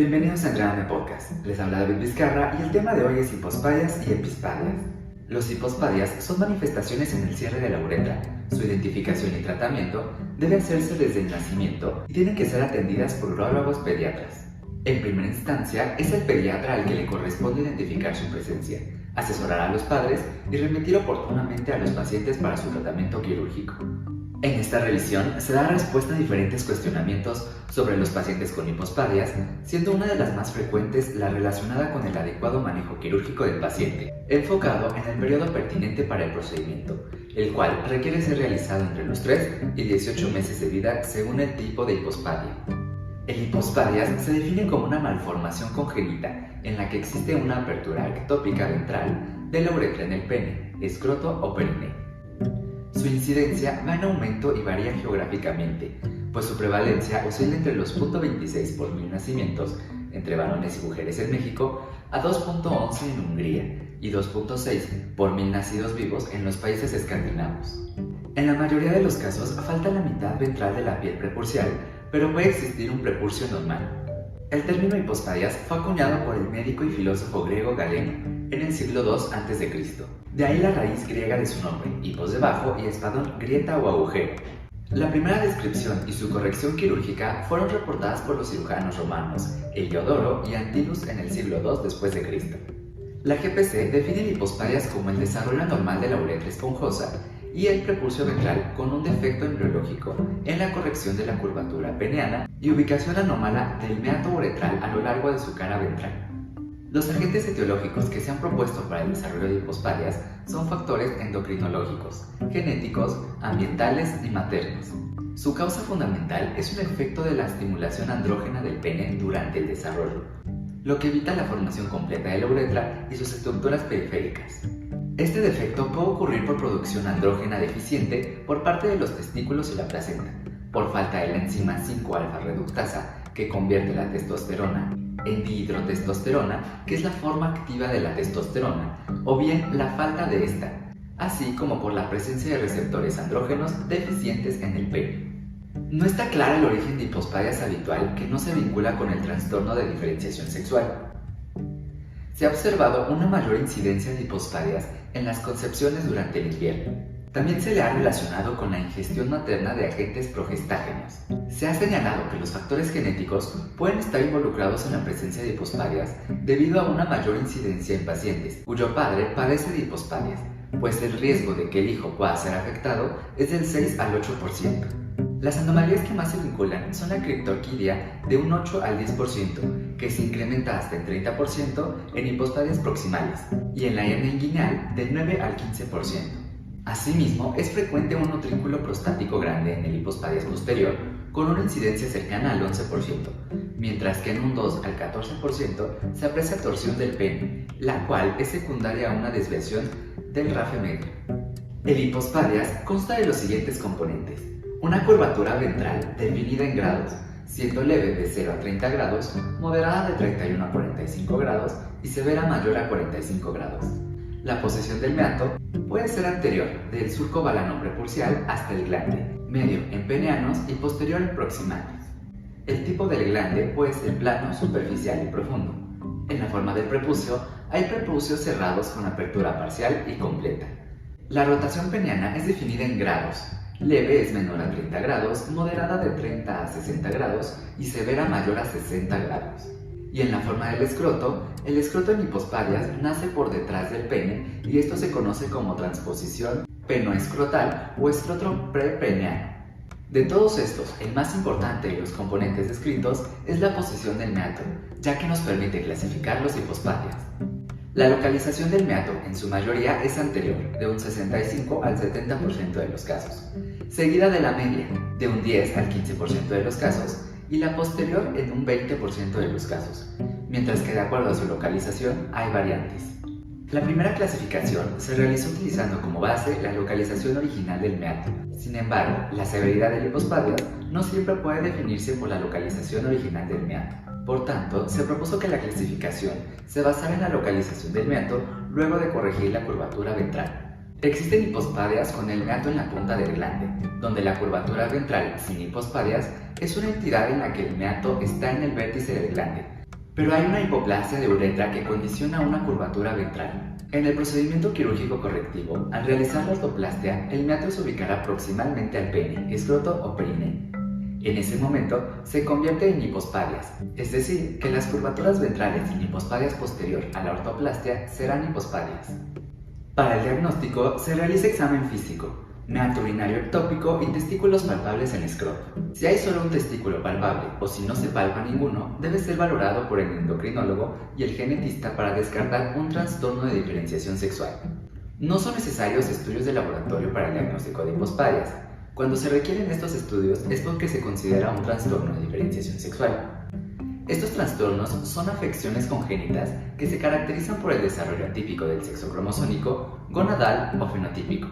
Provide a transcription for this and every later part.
Bienvenidos a Entrename Podcast. Les habla David Vizcarra y el tema de hoy es hipospadias y epispadias. Los hipospadias son manifestaciones en el cierre de la uretra. Su identificación y tratamiento debe hacerse desde el nacimiento y tienen que ser atendidas por urólogos pediatras. En primera instancia, es el pediatra al que le corresponde identificar su presencia, asesorar a los padres y remitir oportunamente a los pacientes para su tratamiento quirúrgico. En esta revisión se da respuesta a diferentes cuestionamientos sobre los pacientes con hipospadias, siendo una de las más frecuentes la relacionada con el adecuado manejo quirúrgico del paciente, enfocado en el periodo pertinente para el procedimiento, el cual requiere ser realizado entre los 3 y 18 meses de vida según el tipo de hipospadia. El hipospadias se define como una malformación congénita en la que existe una apertura ectópica ventral de la uretra en el pene, escroto o perineo. Su incidencia va en aumento y varía geográficamente, pues su prevalencia oscila entre los 0.26 por mil nacimientos entre varones y mujeres en México a 2.11 en Hungría y 2.6 por mil nacidos vivos en los países escandinavos. En la mayoría de los casos falta la mitad ventral de la piel prepurcial, pero puede existir un prepurcio normal. El término hipospadias fue acuñado por el médico y filósofo griego Galeno en el siglo II a.C. De ahí la raíz griega de su nombre, hipos debajo y espadón, grieta o agujero. La primera descripción y su corrección quirúrgica fueron reportadas por los cirujanos romanos Heliodoro y Antinous en el siglo II después de Cristo. La GPC define el hipospadias como el desarrollo anormal de la uretra esponjosa y el prepulso ventral con un defecto embriológico en la corrección de la curvatura peneana y ubicación anómala del meato uretral a lo largo de su cara ventral. Los agentes etiológicos que se han propuesto para el desarrollo de hipospadias son factores endocrinológicos, genéticos, ambientales y maternos. Su causa fundamental es un efecto de la estimulación andrógena del pene durante el desarrollo, lo que evita la formación completa de la uretra y sus estructuras periféricas. Este defecto puede ocurrir por producción andrógena deficiente por parte de los testículos y la placenta, por falta de la enzima 5-alfa reductasa que convierte la testosterona en dihidrotestosterona, que es la forma activa de la testosterona, o bien la falta de esta, así como por la presencia de receptores andrógenos deficientes en el pene. No está claro el origen de hipospadias habitual que no se vincula con el trastorno de diferenciación sexual. Se ha observado una mayor incidencia de hipospadias en las concepciones durante el invierno. También se le ha relacionado con la ingestión materna de agentes progestágenos. Se ha señalado que los factores genéticos pueden estar involucrados en la presencia de hipospadias debido a una mayor incidencia en pacientes cuyo padre padece de hipospadias, pues el riesgo de que el hijo pueda ser afectado es del 6 al 8%. Las anomalías que más se vinculan son la criptorquidia de un 8 al 10%, que se incrementa hasta el 30% en hipospadias proximales, y en la hernia inguinal del 9 al 15%. Asimismo, es frecuente un utrículo prostático grande en el hipospadias posterior, con una incidencia cercana al 11%, mientras que en un 2 al 14% se aprecia torsión del pene, la cual es secundaria a una desviación del rafe medio. El hipospadias consta de los siguientes componentes: una curvatura ventral definida en grados, siendo leve de 0 a 30 grados, moderada de 31 a 45 grados y severa mayor a 45 grados. La posición del meato puede ser anterior del surco balano prepulsial hasta el glande, medio en peneanos y posterior en proximales. El tipo del glande puede ser plano, superficial y profundo. En la forma del prepucio, hay prepucios cerrados con apertura parcial y completa. La rotación peneana es definida en grados. Leve es menor a 30 grados, moderada de 30 a 60 grados y severa mayor a 60 grados. Y en la forma del escroto, el escroto en hipospadias nace por detrás del pene y esto se conoce como transposición penoescrotal o escroto prepeneano. De todos estos, el más importante de los componentes descritos es la posición del meato, ya que nos permite clasificar los hipospadias. La localización del meato en su mayoría es anterior, de un 65 al 70% de los casos, seguida de la media, de un 10 al 15% de los casos, y la posterior en un 20% de los casos, mientras que de acuerdo a su localización hay variantes. La primera clasificación se realizó utilizando como base la localización original del meato. Sin embargo, la severidad del hipospadias no siempre puede definirse por la localización original del meato. Por tanto, se propuso que la clasificación se basara en la localización del meato luego de corregir la curvatura ventral. Existen hipospadias con el meato en la punta del glande, donde la curvatura ventral sin hipospadias es una entidad en la que el meato está en el vértice del glande, Pero hay una hipoplasia de uretra que condiciona una curvatura ventral. En el procedimiento quirúrgico correctivo, al realizar la ortoplastia, el meato se ubicará proximalmente al pene, escroto o perine. En ese momento, se convierte en hipospadias, es decir, que las curvaturas ventrales y hipospadias posterior a la ortoplastia serán hipospadias. Para el diagnóstico, se realiza examen físico, meato urinario ectópico y testículos palpables en escroto. Si hay solo un testículo palpable o si no se palpa ninguno, debe ser valorado por el endocrinólogo y el genetista para descartar un trastorno de diferenciación sexual. No son necesarios estudios de laboratorio para el diagnóstico de hipospadias. Cuando se requieren estos estudios es porque se considera un trastorno de diferenciación sexual. Estos trastornos son afecciones congénitas que se caracterizan por el desarrollo atípico del sexo cromosómico, gonadal o fenotípico.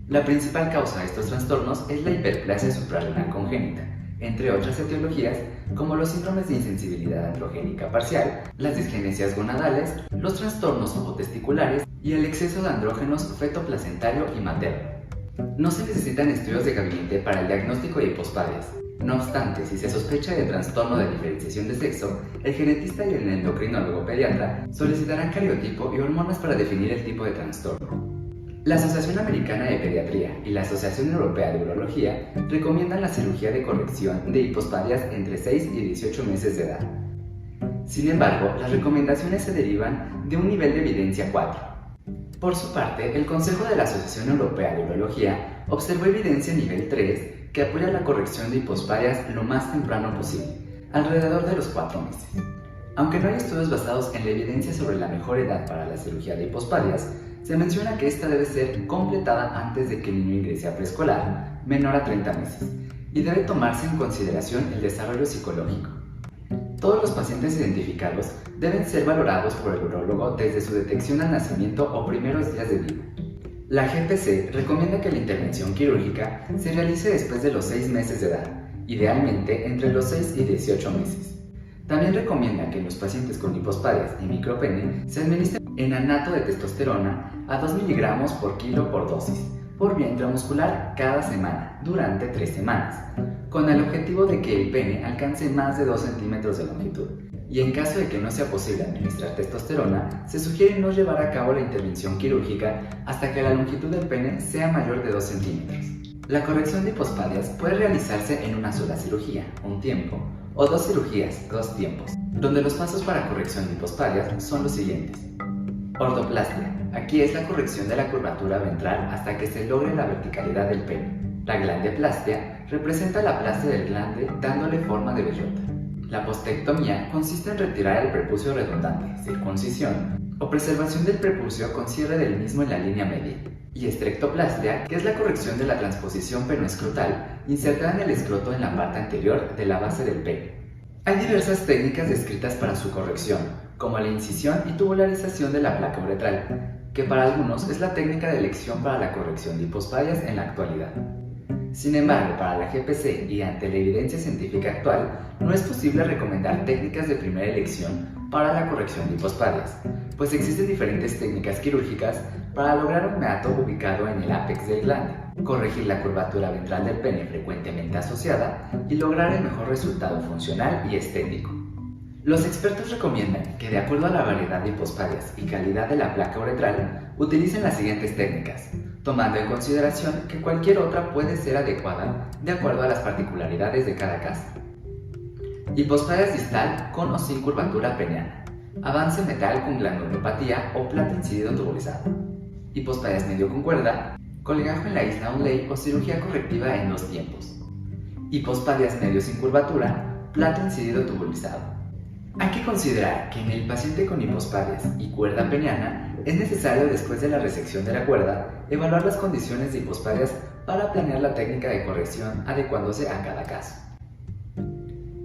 La principal causa de estos trastornos es la hiperplasia suprarrenal congénita, entre otras etiologías como los síndromes de insensibilidad androgénica parcial, las disgenesias gonadales, los trastornos ovotesticulares y el exceso de andrógenos fetoplacentario y materno. No se necesitan estudios de gabinete para el diagnóstico de hipospadias. No obstante, si se sospecha de trastorno de diferenciación de sexo, el genetista y el endocrinólogo pediatra solicitarán cariotipo y hormonas para definir el tipo de trastorno. La Asociación Americana de Pediatría y la Asociación Europea de Urología recomiendan la cirugía de corrección de hipospadias entre 6 y 18 meses de edad. Sin embargo, las recomendaciones se derivan de un nivel de evidencia 4. Por su parte, el Consejo de la Asociación Europea de Urología observó evidencia nivel 3 que apoya la corrección de hipospadias lo más temprano posible, alrededor de los 4 meses. Aunque no hay estudios basados en la evidencia sobre la mejor edad para la cirugía de hipospadias, se menciona que esta debe ser completada antes de que el niño ingrese a preescolar, menor a 30 meses, y debe tomarse en consideración el desarrollo psicológico. Todos los pacientes identificados deben ser valorados por el urólogo desde su detección al nacimiento o primeros días de vida. La GPC recomienda que la intervención quirúrgica se realice después de los 6 meses de edad, idealmente entre los 6 y 18 meses. También recomienda que en los pacientes con hipospadias y micropene se administre enanato de testosterona a 2 mg por kilo por dosis, por vía intramuscular cada semana, durante 3 semanas, con el objetivo de que el pene alcance más de 2 centímetros de longitud. Y en caso de que no sea posible administrar testosterona, se sugiere no llevar a cabo la intervención quirúrgica hasta que la longitud del pene sea mayor de 2 centímetros. La corrección de hipospadias puede realizarse en una sola cirugía, un tiempo, o 2 cirugías, 2 tiempos, donde los pasos para corrección de hipospadias son los siguientes. Ortoplastia. Aquí es la corrección de la curvatura ventral hasta que se logre la verticalidad del pene. La glandeplastia representa la plastia del glande dándole forma de bellota. La postectomía consiste en retirar el prepucio redundante, circuncisión, o preservación del prepucio con cierre del mismo en la línea media. Y estrectoplastia, que es la corrección de la transposición penoescrotal insertada en el escroto en la parte anterior de la base del pene. Hay diversas técnicas descritas para su corrección, como la incisión y tubularización de la placa uretral, que para algunos es la técnica de elección para la corrección de hipospadias en la actualidad. Sin embargo, para la GPC y ante la evidencia científica actual, no es posible recomendar técnicas de primera elección para la corrección de hipospadias, pues existen diferentes técnicas quirúrgicas para lograr un meato ubicado en el ápex del glande, corregir la curvatura ventral del pene frecuentemente asociada y lograr el mejor resultado funcional y estético. Los expertos recomiendan que, de acuerdo a la variedad de hipospadias y calidad de la placa uretral, utilicen las siguientes técnicas, tomando en consideración que cualquier otra puede ser adecuada de acuerdo a las particularidades de cada caso. Hipospadias distal con o sin curvatura peneana, avance metal con glandulopatía o plato incidido tubulizado. Hipospadias medio con cuerda, colgajo en la isla Unley o cirugía correctiva en 2 tiempos. Hipospadias medio sin curvatura, plato incidido tubulizado. Hay que considerar que en el paciente con hipospadias y cuerda peneana es necesario, después de la resección de la cuerda, evaluar las condiciones de hipospadias para planear la técnica de corrección adecuándose a cada caso.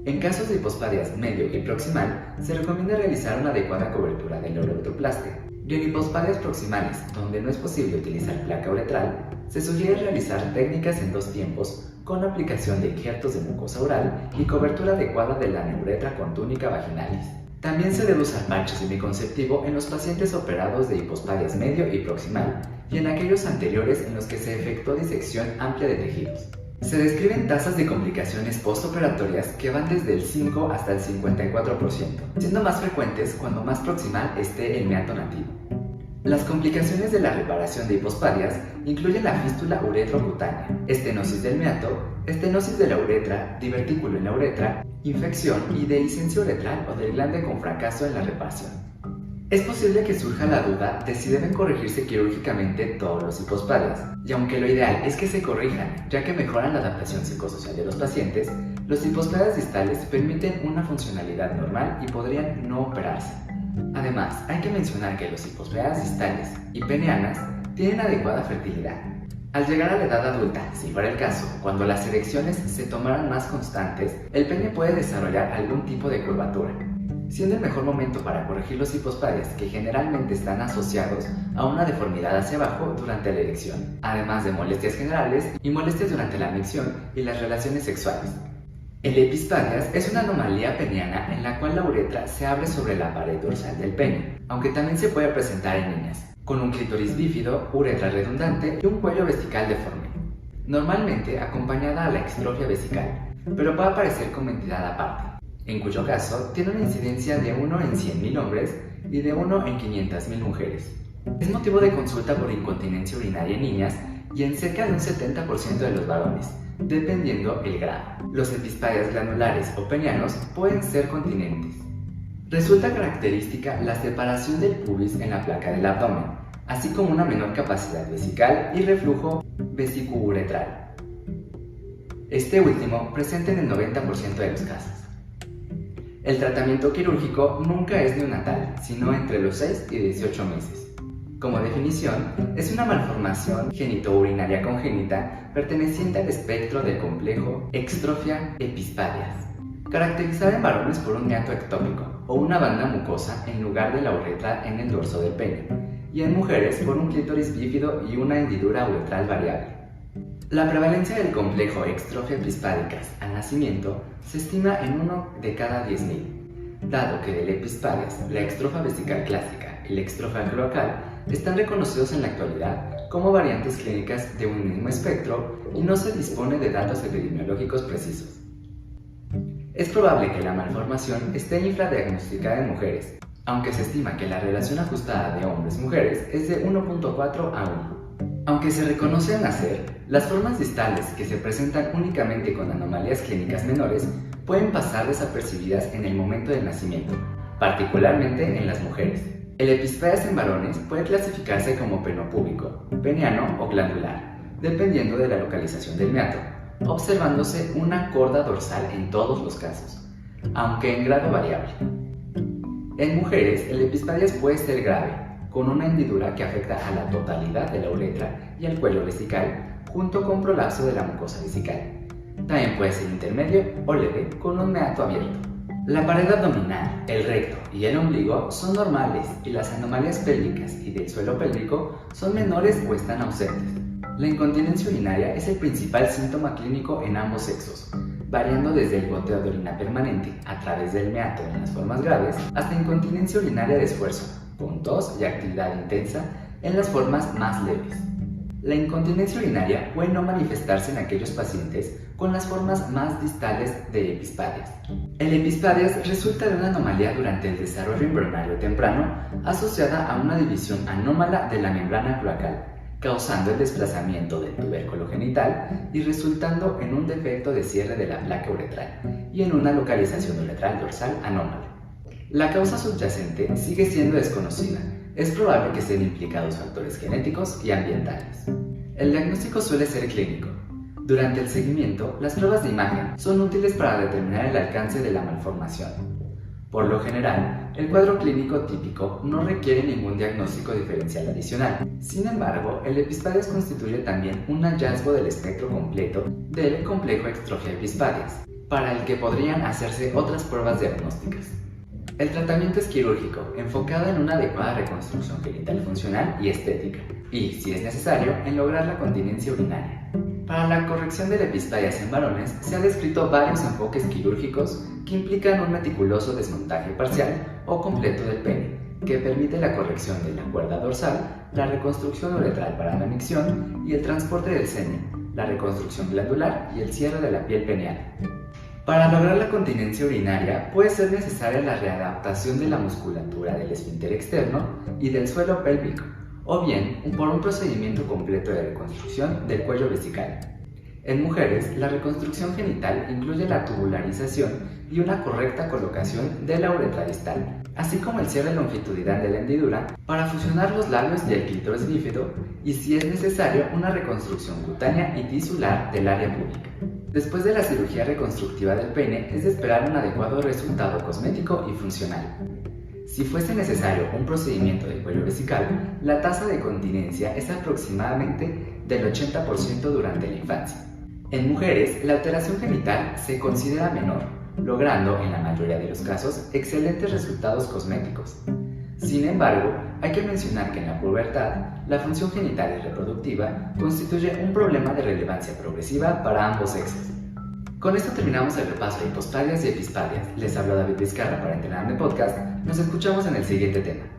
En casos de hipospadias medio y proximal, se recomienda realizar una adecuada cobertura de la ureteroplastia. Y en hipospadias proximales, donde no es posible utilizar placa uretral, se sugiere realizar técnicas en 2 tiempos con aplicación de injertos de mucosa oral y cobertura adecuada de la neuretra con túnica vaginalis. También se debe usar parche semiconceptivo en los pacientes operados de hipospadias medio y proximal y en aquellos anteriores en los que se efectuó disección amplia de tejidos. Se describen tasas de complicaciones postoperatorias que van desde el 5 hasta el 54%, siendo más frecuentes cuando más proximal esté el meato nativo. Las complicaciones de la reparación de hipospadias incluyen la fístula uretrocutánea, estenosis del meato, estenosis de la uretra, divertículo en la uretra, infección y dehiscencia uretral o del glande con fracaso en la reparación. Es posible que surja la duda de si deben corregirse quirúrgicamente todos los hipospadias, y aunque lo ideal es que se corrijan, ya que mejoran la adaptación psicosocial de los pacientes, los hipospadias distales permiten una funcionalidad normal y podrían no operarse. Además, hay que mencionar que los hipospadias distales y peneanas tienen adecuada fertilidad. Al llegar a la edad adulta, si fuera el caso, cuando las erecciones se tomaran más constantes, el pene puede desarrollar algún tipo de curvatura, siendo el mejor momento para corregir los hipospadias que generalmente están asociados a una deformidad hacia abajo durante la erección, además de molestias generales y molestias durante la micción y las relaciones sexuales. El epispadias es una anomalía peniana en la cual la uretra se abre sobre la pared dorsal del pene, aunque también se puede presentar en niñas, con un clítoris bífido, uretra redundante y un cuello vesical deforme, normalmente acompañada a la extrofia vesical, pero puede aparecer como entidad aparte, en cuyo caso tiene una incidencia de 1 en 100.000 hombres y de 1 en 500.000 mujeres. Es motivo de consulta por incontinencia urinaria en niñas y en cerca de un 70% de los varones, dependiendo el grado. Los epispadias glandulares o penianos pueden ser continentes. Resulta característica la separación del pubis en la placa del abdomen, así como una menor capacidad vesical y reflujo vesicouretral. Este último presente en el 90% de los casos. El tratamiento quirúrgico nunca es neonatal, sino entre los 6 y 18 meses. Como definición, es una malformación genitourinaria congénita perteneciente al espectro del complejo extrofia epispadias, caracterizada en varones por un meato ectópico o una banda mucosa en lugar de la uretra en el dorso del pene, y en mujeres por un clítoris bífido y una hendidura uretral variable. La prevalencia del complejo extrofia epispádicas al nacimiento se estima en 1 de cada 10.000, dado que del epispadias, la extrofa vesical clásica y la extrofa cloacal están reconocidos en la actualidad como variantes clínicas de un mismo espectro y no se dispone de datos epidemiológicos precisos. Es probable que la malformación esté infradiagnosticada en mujeres, aunque se estima que la relación ajustada de hombres-mujeres es de 1.4 a 1. Aunque se reconoce al nacer, las formas distales que se presentan únicamente con anomalías clínicas menores pueden pasar desapercibidas en el momento del nacimiento, particularmente en las mujeres. El epispadias en varones puede clasificarse como penopúbico, peniano o glandular, dependiendo de la localización del meato, observándose una corda dorsal en todos los casos, aunque en grado variable. En mujeres, el epispadias puede ser grave, con una hendidura que afecta a la totalidad de la uretra y al cuello vesical, junto con prolapso de la mucosa vesical. También puede ser intermedio o leve, con un meato abierto. La pared abdominal, el recto y el ombligo son normales y las anomalías pélvicas y del suelo pélvico son menores o están ausentes. La incontinencia urinaria es el principal síntoma clínico en ambos sexos, variando desde el goteo de orina permanente a través del meato en las formas graves hasta incontinencia urinaria de esfuerzo, con tos y actividad intensa en las formas más leves. La incontinencia urinaria puede no manifestarse en aquellos pacientes con las formas más distales de epispadias. El epispadias resulta de una anomalía durante el desarrollo embrionario temprano asociada a una división anómala de la membrana cloacal, causando el desplazamiento del tubérculo genital y resultando en un defecto de cierre de la placa uretral y en una localización uretral dorsal anómala. La causa subyacente sigue siendo desconocida. Es probable que estén implicados factores genéticos y ambientales. El diagnóstico suele ser clínico. Durante el seguimiento, las pruebas de imagen son útiles para determinar el alcance de la malformación. Por lo general, el cuadro clínico típico no requiere ningún diagnóstico diferencial adicional. Sin embargo, el epispadias constituye también un hallazgo del espectro completo del complejo extrofia epispadias, para el que podrían hacerse otras pruebas diagnósticas. El tratamiento es quirúrgico, enfocado en una adecuada reconstrucción genital funcional y estética, y, si es necesario, en lograr la continencia urinaria. Para la corrección del epispadias en varones, se han descrito varios enfoques quirúrgicos que implican un meticuloso desmontaje parcial o completo del pene, que permite la corrección de la cuerda dorsal, la reconstrucción uretral para la micción y el transporte del semen, la reconstrucción glandular y el cierre de la piel peneal. Para lograr la continencia urinaria puede ser necesaria la readaptación de la musculatura del esfínter externo y del suelo pélvico, o bien por un procedimiento completo de reconstrucción del cuello vesical. En mujeres, la reconstrucción genital incluye la tubularización y una correcta colocación de la uretra distal, así como el cierre longitudinal de la hendidura para fusionar los labios y el clítoris bífido y, si es necesario, una reconstrucción cutánea y tisular del área púbica. Después de la cirugía reconstructiva del pene, es de esperar un adecuado resultado cosmético y funcional. Si fuese necesario un procedimiento de cuello vesical, la tasa de continencia es aproximadamente del 80% durante la infancia. En mujeres, la alteración genital se considera menor, logrando, en la mayoría de los casos, excelentes resultados cosméticos. Sin embargo, hay que mencionar que en la pubertad, la función genital y reproductiva constituye un problema de relevancia progresiva para ambos sexos. Con esto terminamos el repaso de hipospadias y epispadias. Les habla David Vizcarra para Entrenarme Podcast. Nos escuchamos en el siguiente tema.